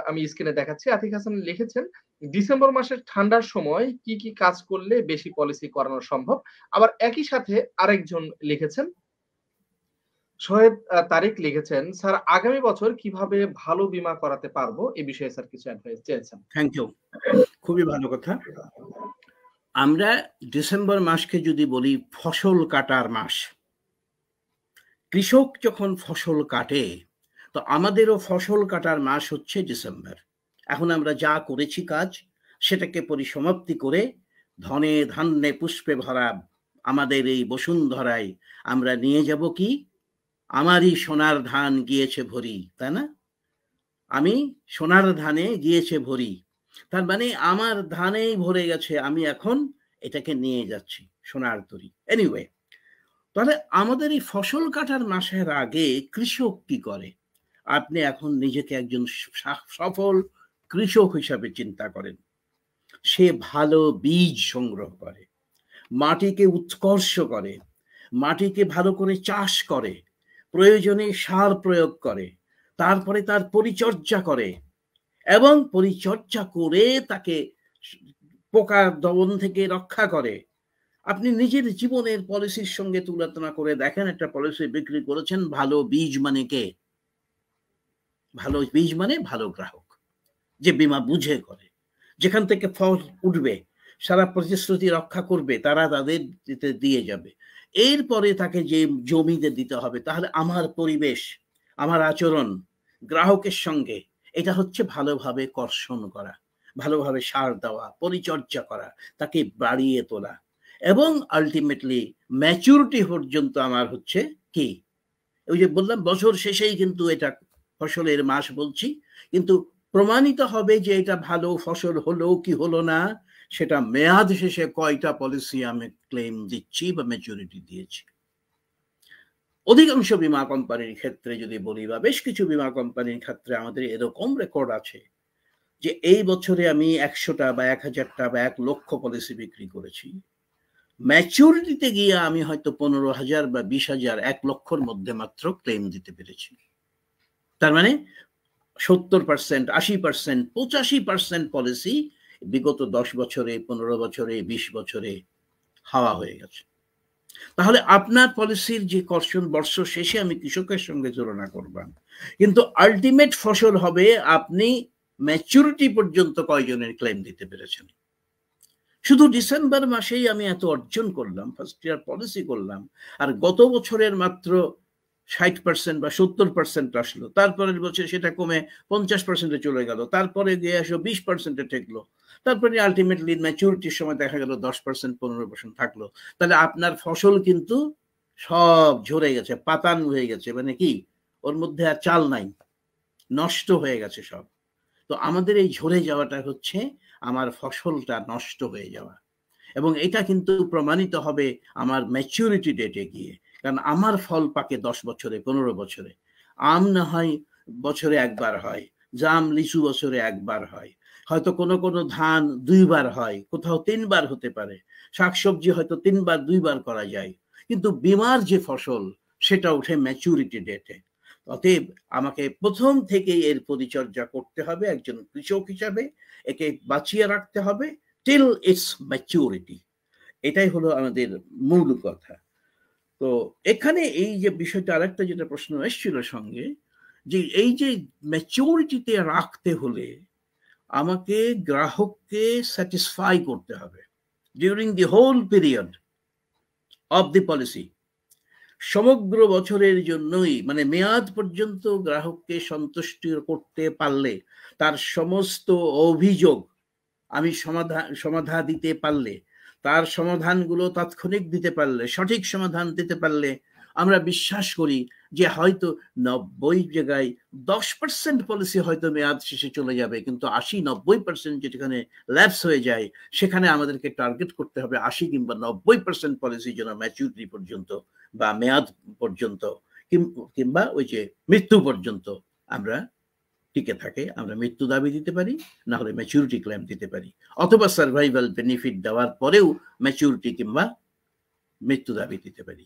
আমি স্ক্রিনে দেখাচ্ছি। আতিক হাসান লিখেছেন, ডিসেম্বর মাসের ঠান্ডার সময় কি, কি কাজ করলে বেশি পলিসি করানো সম্ভব? আবার একই সাথে আরেকজন লিখেছেন, শোয়েব তারিক লিখেছেন, স্যার আগামী বছর কিভাবে ভালো বীমা করাতে পারবো? এ বিষয়ে স্যার কিছু অ্যাডভাইস চেয়েছেন। Thank you. খুবই ভালো কথা। আমরা ডিসেম্বর মাসকে যদি বলি ফসল কাটার মাস, কৃষক যখন ফসল কাটে তো আমাদেরও ফসল কাটার মাস হচ্ছে ডিসেম্বর। এখন আমরা যা করেছি কাজ সেটাকে পরিসমাপ্তি করে ধনে ধান্যে পুষ্পে ভরা আমাদের এই বসুন্ধরায় আমরা নিয়ে যাব কি, আমারই সোনার ধান গিয়েছে ভরি, তাই না? আমি সোনার ধানে গিয়েছে ভরি, তার মানে আমার ধানেই ভরে গেছে, আমি এখন এটাকে নিয়ে যাচ্ছি সোনার তরী। এনিওয়ে, তাহলে আমাদের এই ফসল কাটার মাসের আগে কৃষক কি করে? আপনি এখন নিজেকে একজন সফল কৃষক হিসাবে চিন্তা করেন। সে ভালো বীজ সংগ্রহ করে, মাটিকে উৎকর্ষ করে, মাটিকে ভালো করে চাষ করে, প্রয়োজনে সার প্রয়োগ করে, তারপরে তার পরিচর্যা করে এবং পরিচর্যা করে তাকে পোকার দমন থেকে রক্ষা করে। আপনি নিজের জীবনের পলিসির সঙ্গে তুলনা করে দেখেন, একটা পলিসি বিক্রি করেছেন, ভালো বীজ মানে কে? ভালো বীজ মানে ভালো গ্রাহক, যে বীমা বুঝে করে, যেখান থেকে ফল উঠবে, সারা প্রতিশ্রুতি রক্ষা করবে, তারা তাদের দিয়ে যাবে। এরপরে তাকে যে জমিতে দিতে হবে, তাহলে আমার পরিবেশ, আমার আচরণ গ্রাহকের সঙ্গে, এটা হচ্ছে ভালোভাবে কর্ষণ করা, ভালোভাবে সার দেওয়া, পরিচর্যা করা, তাকে বাড়িয়ে তোলা এবং আলটিমেটলি ম্যাচুরিটি পর্যন্ত আমার হচ্ছে কি, ওই যে বললাম বছর শেষেই কিন্তু এটা ফসলের মাস বলছি, কিন্তু প্রমাণিত হবে যে এটা ভালো ফসল হলো কি হলো না সেটা মেয়াদ শেষে কয়টা পলিসি আমি ক্লেম দিচ্ছি বা ম্যাচুরিটি দিয়েছি। অধিকাংশ বীমা কোম্পানির ক্ষেত্রে যদি বলি, বা বেশ কিছু বীমা কোম্পানির ক্ষেত্রে আমাদের এরকম রেকর্ড আছে যে এই বছরে আমি 100টা বা 1000টা বা 1 লক্ষ পলিসি বিক্রি করেছি, ম্যাচুরিটিতে গিয়ে আমি হয়তো 15,000 বা 20,000, 1 লক্ষর মধ্যে মাত্র ক্লেম দিতে পেরেছি। তার মানে 70%, 80%, 85% পলিসি বিগত 10 বছরে, 15 বছরে, 20 বছরে হাওয়া হয়ে গেছে। তাহলে আপনার পলিসির যে কর্ষণ বর্ষ শেষে আমি কৃষকের সঙ্গে তুলনা করলাম, কিন্তু আলটিমেট ফসল হবে আপনি ম্যাচুরিটি পর্যন্ত কয়জনের ক্লেম দিতে পেরেছেন। শুধু ডিসেম্বর মাসেই আমি এত অর্জন করলাম, ফার্স্ট ইয়ার পলিসি করলাম, আর গত বছরের মাত্র 60% বা 70% আসলো, তারপরের বছর সেটা কমে 50%-এ চলে গেল, তারপরে গিয়ে আসো 20%-এ ঠেকলো, তারপরে আলটিমেটলি ম্যাচুরিটির সময় দেখা গেল 10%, 15% থাকলো। তাহলে আপনার ফসল কিন্তু সব ঝরে গেছে, পাতান হয়ে গেছে, মানে কি ওর মধ্যে আর চাল নাই, নষ্ট হয়ে গেছে সব। তো আমাদের এই ঝরে যাওয়াটা হচ্ছে আমার ফসলটা নষ্ট হয়ে যাওয়া, এবং এটা কিন্তু প্রমাণিত হবে আমার ম্যাচুরিটি ডেটে গিয়ে, কারণ আমার ফল পাকে 10 বছরে, 15 বছরে। আম না হয় বছরে একবার হয়, জাম লিচু বছরে একবার হয়, হয়তো কোনো কোনো ধান 2 বার হয়, কোথাও 3 বার হতে পারে, শাকসবজি হয়তো 3 বার 2 বার করা যায়, কিন্তু বীমার যে ফসল সেটা ওঠে ম্যাচুরিটি ডেটে। অতএব আমাকে প্রথম থেকেই এর পরিচর্যা করতে হবে একজন কৃষক হিসাবে, একে বাঁচিয়ে রাখতে হবে টিল ইটস ম্যাচুরিটি। এটাই হলো আমাদের মূল কথা। তো এখানে এই যে বিষয়টা, আরেকটা যেটা প্রশ্ন এসেছিল সঙ্গে, যে এই যে ম্যাচুরিটিতে রাখতে হলে আমাকে গ্রাহককে স্যাটিসফাই করতে হবে during the whole period of the policy, সমগ্র বছরের জন্যই, মানে মেয়াদ পর্যন্ত গ্রাহককে সন্তুষ্ট করতে পারলে, তার সমস্ত অভিযোগ আমি সমাধান দিতে পারলে, তার সমাধানগুলো তাৎক্ষণিক দিতে পারলে, সঠিক সমাধান দিতে পারলে, আমরা বিশ্বাস করি যে হয়তো 90 জায়গায় 10% পলিসি হয়তো মেয়াদ শেষে চলে যাবে, কিন্তু 80-90% যেখানে ল্যাপস হয়ে যায় সেখানে আমাদেরকে টার্গেট করতে হবে 80 কিংবা 90% পলিসি যেন ম্যাচুরিটি পর্যন্ত বা মেয়াদ পর্যন্ত কিংবা ওই যে মৃত্যু পর্যন্ত আমরা টিকে থাকে, আমরা মৃত্যু দাবি দিতে পারি, না হলে ম্যাচুরিটি ক্লেম দিতে পারি, অথবা সার্ভাইভাল বেনিফিট দেওয়ার পরেও ম্যাচুরিটি কিংবা মৃত্যু দাবি দিতে পারি।